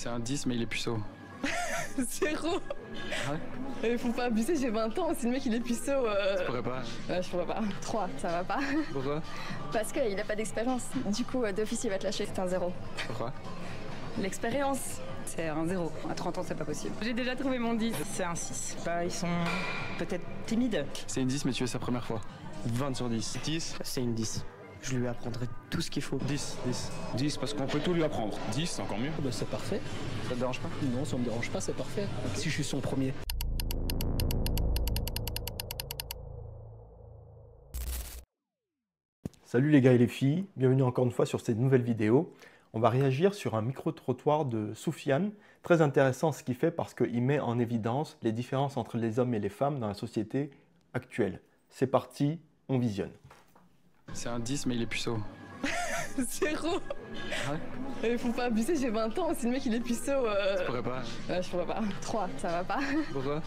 C'est un 10 mais il est puceau. 0. Ouais. Faut pas abuser, j'ai 20 ans, si le mec il est puceau... Tu pourrais pas. Je pourrais pas. 3, ça va pas. Pourquoi? Parce qu'il a pas d'expérience. Du coup, d'office il va te lâcher, c'est un 0. Pourquoi? L'expérience. C'est un 0. À 30 ans, c'est pas possible. J'ai déjà trouvé mon 10. C'est un 6. Bah, ils sont peut-être timides. C'est une 10 mais tu es sa première fois. 20 sur 10. 10, C'est une 10. Je lui apprendrai tout ce qu'il faut. 10, 10. 10 parce qu'on peut tout lui apprendre. 10, c'est encore mieux. Bah, c'est parfait. Ça te dérange pas? Non, ça me dérange pas, c'est parfait. Si je suis son premier. Salut les gars et les filles, bienvenue encore une fois sur cette nouvelle vidéo. On va réagir sur un micro-trottoir de Soufiane. Très intéressant ce qu'il fait parce qu'il met en évidence les différences entre les hommes et les femmes dans la société actuelle. C'est parti, on visionne. C'est un 10 mais il est puceau. 0. Ouais. Faut pas abuser, j'ai 20 ans, si le mec il est puceau... Tu pourrais pas. Je pourrais pas. 3, ça va pas. Pourquoi?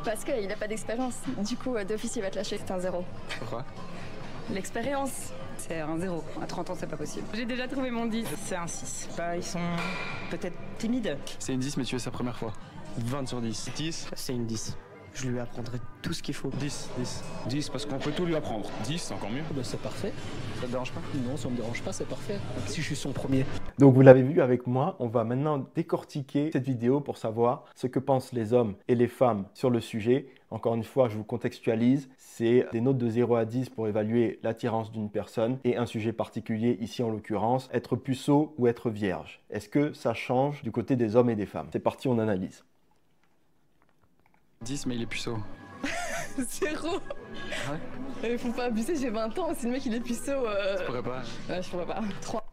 Parce qu'il a pas d'expérience. Du coup, d'office il va te lâcher, c'est un 0. Pourquoi? L'expérience. C'est un 0. À 30 ans, c'est pas possible. J'ai déjà trouvé mon 10. C'est un 6. Bah, ils sont peut-être timides. C'est une 10 mais tu es sa première fois. 20 sur 10. 10, C'est une 10. Je lui apprendrai tout ce qu'il faut. 10, 10. 10 parce qu'on peut tout lui apprendre. 10, c'est encore mieux. Bah, c'est parfait. Ça te dérange pas? Non, ça me dérange pas, c'est parfait. Si je suis son premier. Donc vous l'avez vu avec moi, on va maintenant décortiquer cette vidéo pour savoir ce que pensent les hommes et les femmes sur le sujet. Encore une fois, je vous contextualise, c'est des notes de 0 à 10 pour évaluer l'attirance d'une personne et un sujet particulier, ici en l'occurrence, être puceau ou être vierge. Est-ce que ça change du côté des hommes et des femmes? C'est parti, on analyse. 10 mais il est puceau. 0. Ouais. Faut pas abuser, j'ai 20 ans, si le mec il est puceau... Tu pourrais pas. Je pourrais pas. 3.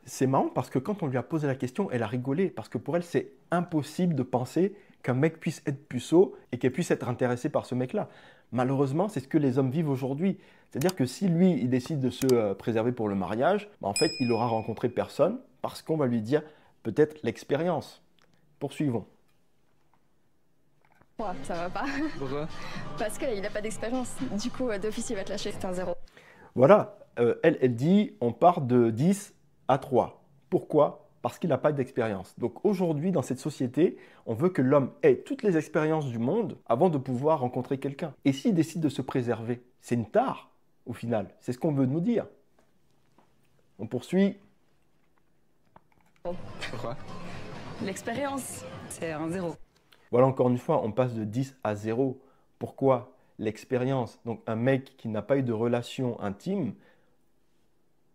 C'est marrant parce que quand on lui a posé la question, elle a rigolé parce que pour elle, c'est impossible de penser qu'un mec puisse être puceau et qu'elle puisse être intéressée par ce mec-là. Malheureusement, c'est ce que les hommes vivent aujourd'hui. C'est-à-dire que si lui, il décide de se préserver pour le mariage, en fait, il aura rencontré personne parce qu'on va lui dire peut-être l'expérience. Poursuivons. 3, ça va pas. Pourquoi? Parce qu'il a pas d'expérience. Du coup, d'office il va te lâcher, c'est un 0. Voilà, elle dit on part de 10 à 3. Pourquoi? Parce qu'il n'a pas d'expérience. Donc aujourd'hui, dans cette société, on veut que l'homme ait toutes les expériences du monde avant de pouvoir rencontrer quelqu'un. Et s'il décide de se préserver, c'est une tare au final. C'est ce qu'on veut nous dire. On poursuit. Pourquoi? L'expérience. C'est un 0. Voilà, encore une fois, on passe de 10 à 0. Pourquoi? L'expérience. Donc un mec qui n'a pas eu de relation intime,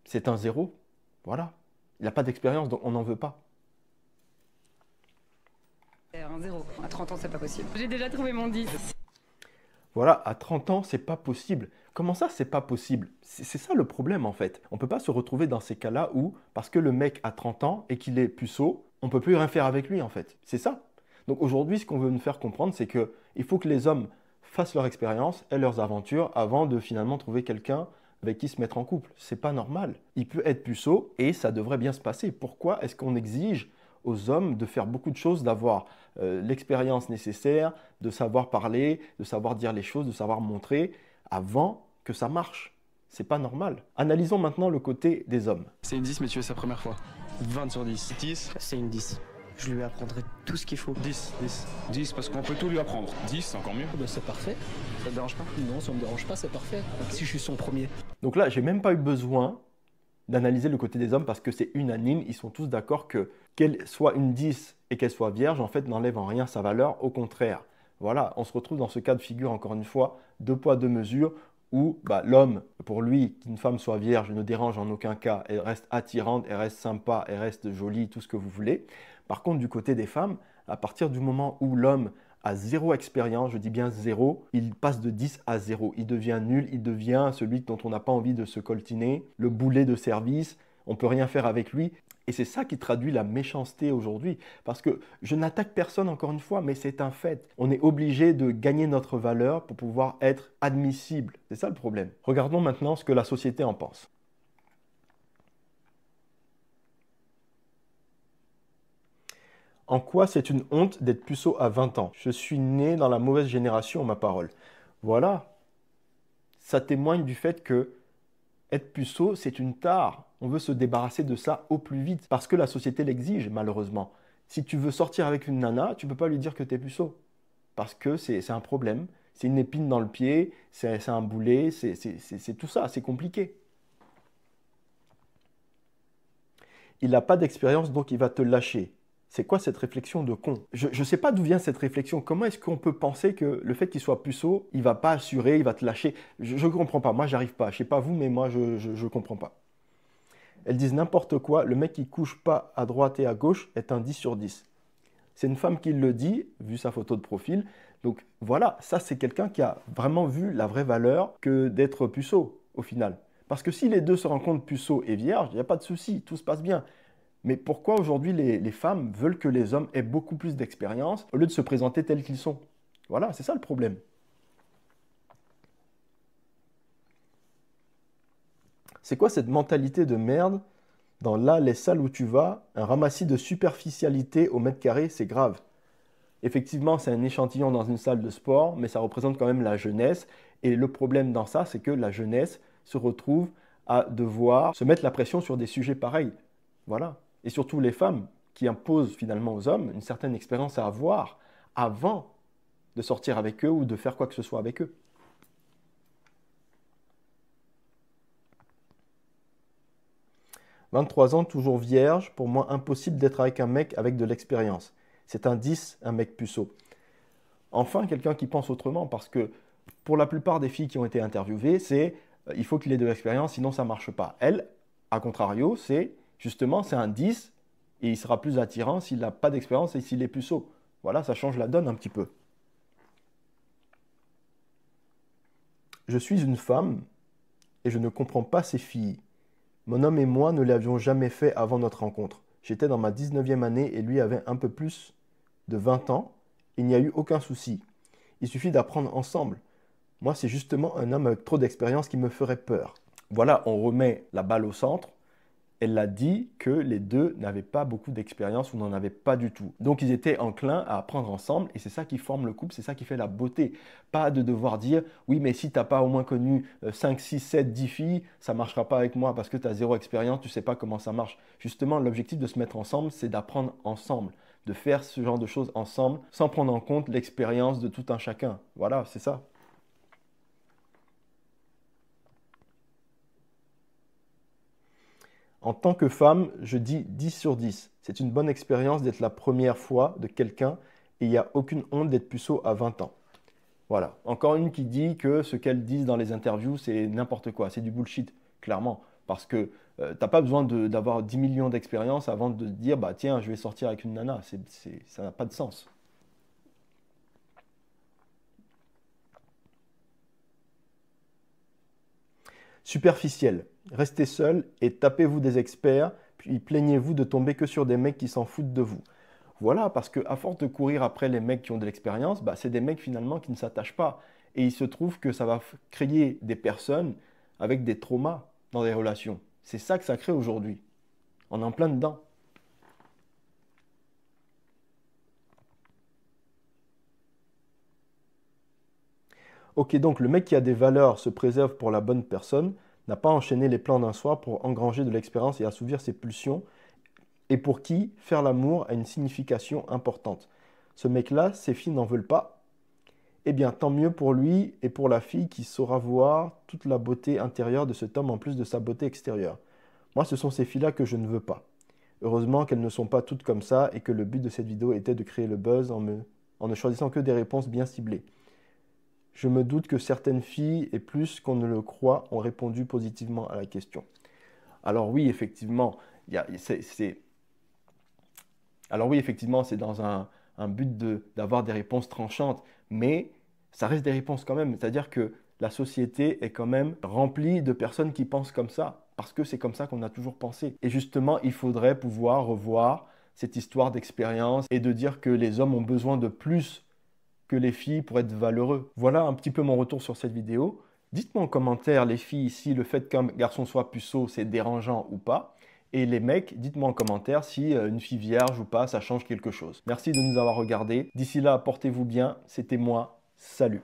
c'est un 0. Voilà. Il n'a pas d'expérience, donc on n'en veut pas. C'est un 0. À 30 ans, c'est pas possible. J'ai déjà trouvé mon 10. Voilà, à 30 ans, c'est pas possible. Comment ça, c'est pas possible? C'est ça le problème en fait. On ne peut pas se retrouver dans ces cas-là où, parce que le mec a 30 ans et qu'il est puceau, on ne peut plus rien faire avec lui en fait. C'est ça. Donc aujourd'hui, ce qu'on veut nous faire comprendre, c'est qu'il faut que les hommes fassent leur expérience et leurs aventures avant de finalement trouver quelqu'un avec qui se mettre en couple. C'est pas normal. Il peut être puceau et ça devrait bien se passer. Pourquoi est-ce qu'on exige aux hommes de faire beaucoup de choses, d'avoir l'expérience nécessaire, de savoir parler, de savoir dire les choses, de savoir montrer avant que ça marche? C'est pas normal. Analysons maintenant le côté des hommes. C'est une 10 mais tu es sa première fois. 20 sur 10. 10, C'est une 10. Je lui apprendrai tout ce qu'il faut. 10, 10. 10 parce qu'on peut tout lui apprendre. 10, c'est encore mieux. Bah, c'est parfait. Ça te dérange pas? Non, ça me dérange pas, c'est parfait. Si je suis son premier. Donc là, j'ai même pas eu besoin d'analyser le côté des hommes parce que c'est unanime. Ils sont tous d'accord que qu'elle soit une 10 et qu'elle soit vierge, en fait, n'enlève en rien sa valeur. Au contraire. Voilà, on se retrouve dans ce cas de figure, encore une fois, deux poids, deux mesures, où l'homme, pour lui, qu'une femme soit vierge ne dérange en aucun cas. Elle reste attirante, elle reste sympa, elle reste jolie, tout ce que vous voulez. Par contre, du côté des femmes, à partir du moment où l'homme a 0 expérience, je dis bien 0, il passe de 10 à 0. Il devient nul, il devient celui dont on n'a pas envie de se coltiner, le boulet de service, on ne peut rien faire avec lui. Et c'est ça qui traduit la méchanceté aujourd'hui. Parce que je n'attaque personne encore une fois, mais c'est un fait. On est obligé de gagner notre valeur pour pouvoir être admissible. C'est ça le problème. Regardons maintenant ce que la société en pense. En quoi c'est une honte d'être puceau à 20 ans? Je suis né dans la mauvaise génération, ma parole. Voilà. Ça témoigne du fait que être puceau, c'est une tare. On veut se débarrasser de ça au plus vite parce que la société l'exige, malheureusement. Si tu veux sortir avec une nana, tu ne peux pas lui dire que tu es puceau. Parce que c'est un problème. C'est une épine dans le pied, c'est un boulet, c'est tout ça, c'est compliqué. Il n'a pas d'expérience, donc il va te lâcher. C'est quoi cette réflexion de con? Je ne sais pas d'où vient cette réflexion. Comment est-ce qu'on peut penser que le fait qu'il soit puceau, il ne va pas assurer, il va te lâcher? Je ne comprends pas. Moi, j'arrive pas. Je ne sais pas vous, mais moi, je ne comprends pas. Elles disent n'importe quoi. Le mec qui ne couche pas à droite et à gauche est un 10 sur 10. C'est une femme qui le dit, vu sa photo de profil. Donc voilà, ça c'est quelqu'un qui a vraiment vu la vraie valeur que d'être puceau au final. Parce que si les deux se rencontrent puceau et vierge, il n'y a pas de souci, tout se passe bien. Mais pourquoi aujourd'hui les femmes veulent que les hommes aient beaucoup plus d'expérience au lieu de se présenter tels qu'ils sont? Voilà, c'est ça le problème. C'est quoi cette mentalité de merde dans là, les salles où tu vas, un ramassis de superficialité au mètre carré, c'est grave. Effectivement, c'est un échantillon dans une salle de sport, mais ça représente quand même la jeunesse. Et le problème dans ça, c'est que la jeunesse se retrouve à devoir se mettre la pression sur des sujets pareils. Voilà. Et surtout les femmes qui imposent finalement aux hommes une certaine expérience à avoir avant de sortir avec eux ou de faire quoi que ce soit avec eux. « 23 ans, toujours vierge, pour moi impossible d'être avec un mec avec de l'expérience. C'est un 10, un mec puceau. » Enfin, quelqu'un qui pense autrement, parce que pour la plupart des filles qui ont été interviewées, c'est il faut qu'il ait de l'expérience, sinon ça ne marche pas. Elle, à contrario, c'est justement, c'est un 10 et il sera plus attirant s'il n'a pas d'expérience et s'il est puceau. Voilà, ça change la donne un petit peu. Je suis une femme et je ne comprends pas ces filles. Mon homme et moi ne l'avions jamais fait avant notre rencontre. J'étais dans ma 19e année et lui avait un peu plus de 20 ans. Il n'y a eu aucun souci. Il suffit d'apprendre ensemble. Moi, c'est justement un homme avec trop d'expérience qui me ferait peur. Voilà, on remet la balle au centre. Elle a dit que les deux n'avaient pas beaucoup d'expérience ou n'en avaient pas du tout. Donc, ils étaient enclins à apprendre ensemble et c'est ça qui forme le couple, c'est ça qui fait la beauté. Pas de devoir dire « Oui, mais si tu n'as pas au moins connu 5, 6, 7, 10 filles, ça ne marchera pas avec moi parce que tu as zéro expérience, tu ne sais pas comment ça marche. » Justement, l'objectif de se mettre ensemble, c'est d'apprendre ensemble, de faire ce genre de choses ensemble sans prendre en compte l'expérience de tout un chacun. Voilà, c'est ça. En tant que femme, je dis 10 sur 10. C'est une bonne expérience d'être la première fois de quelqu'un et il n'y a aucune honte d'être puceau à 20 ans. Voilà. Encore une qui dit que ce qu'elles disent dans les interviews, c'est n'importe quoi. C'est du bullshit, clairement. Parce que tu n'as pas besoin d'avoir 10 millions d'expérience avant de te dire bah, « Tiens, je vais sortir avec une nana ». Ça n'a pas de sens. Superficiel. Restez seul et tapez-vous des experts, puis plaignez-vous de tomber que sur des mecs qui s'en foutent de vous. Voilà, parce qu'à force de courir après les mecs qui ont de l'expérience, bah, c'est des mecs finalement qui ne s'attachent pas. Et il se trouve que ça va créer des personnes avec des traumas dans des relations. C'est ça que ça crée aujourd'hui. On est en plein dedans. Ok, donc le mec qui a des valeurs se préserve pour la bonne personne, n'a pas enchaîné les plans d'un soir pour engranger de l'expérience et assouvir ses pulsions, et pour qui faire l'amour a une signification importante. Ce mec-là, ses filles n'en veulent pas. Eh bien, tant mieux pour lui et pour la fille qui saura voir toute la beauté intérieure de cet homme en plus de sa beauté extérieure. Moi, ce sont ces filles-là que je ne veux pas. Heureusement qu'elles ne sont pas toutes comme ça et que le but de cette vidéo était de créer le buzz en ne choisissant que des réponses bien ciblées. Je me doute que certaines filles, et plus qu'on ne le croit, ont répondu positivement à la question. Alors oui, effectivement, c'est dans un but d'avoir des réponses tranchantes, mais ça reste des réponses quand même. C'est-à-dire que la société est quand même remplie de personnes qui pensent comme ça, parce que c'est comme ça qu'on a toujours pensé. Et justement, il faudrait pouvoir revoir cette histoire d'expérience et de dire que les hommes ont besoin de plus que les filles pour être valeureux. Voilà un petit peu mon retour sur cette vidéo. Dites-moi en commentaire, les filles, si le fait qu'un garçon soit puceau, c'est dérangeant ou pas. Et les mecs, dites-moi en commentaire si une fille vierge ou pas, ça change quelque chose. Merci de nous avoir regardés. D'ici là, portez-vous bien. C'était moi. Salut.